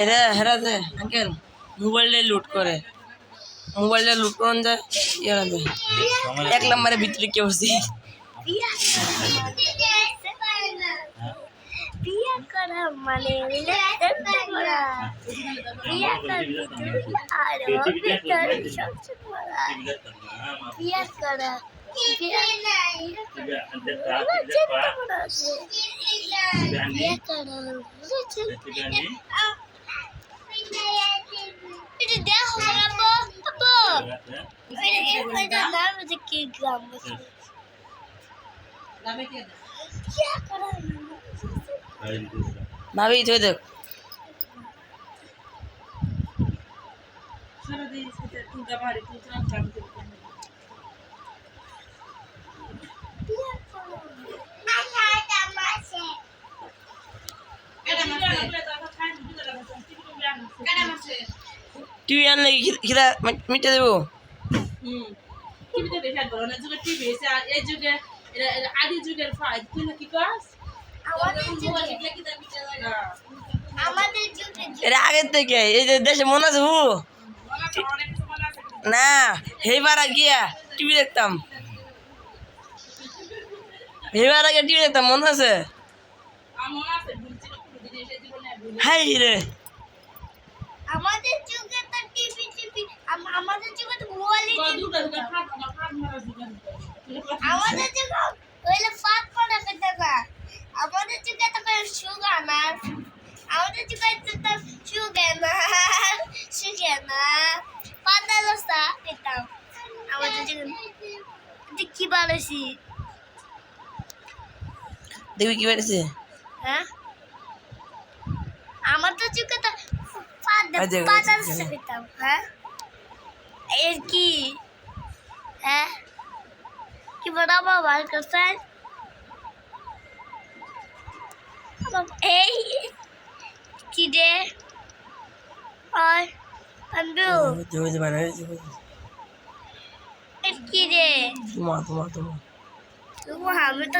এরা হেরা যে আঙ্কেল মোবাইলটা লুট করে মোবাইলটা লুট করুন যায় ইয়ারা যায় 1 নম্বরের ভিতরে কেউ বসে বিয়া করা মানে বিয়া করা ভাবি তুই দেখ টিভি আনলে খিদা মিটে দেবো এটা আগের থেকে এই যে দেশে মনে আছে হু না হেবার গিয়া টিভি দেখতাম হেবার আগে টিভি দেখতাম মনে আছে হাই রে আমাদের যুগে তো টিভি আমাদের যুগে তো মোবাইল আমাদের যুগে ওইলে ফাট পড়া পেতে না আমাদের যুগে তো সুগার না আমাদের যুগে তো সুগার না পাতা লসা এটা আমাদের যুগে কি বলেছি দেখবি কি বেড়েছে হ্যাঁ আমাদের যুগে তো পাতা লসা পেতাম হ্যাঁ এর কি হ্যাঁ কি বড় বাবা করছেন এই কি রে আর আন্দু কি রে তোমার তুমি আমি তো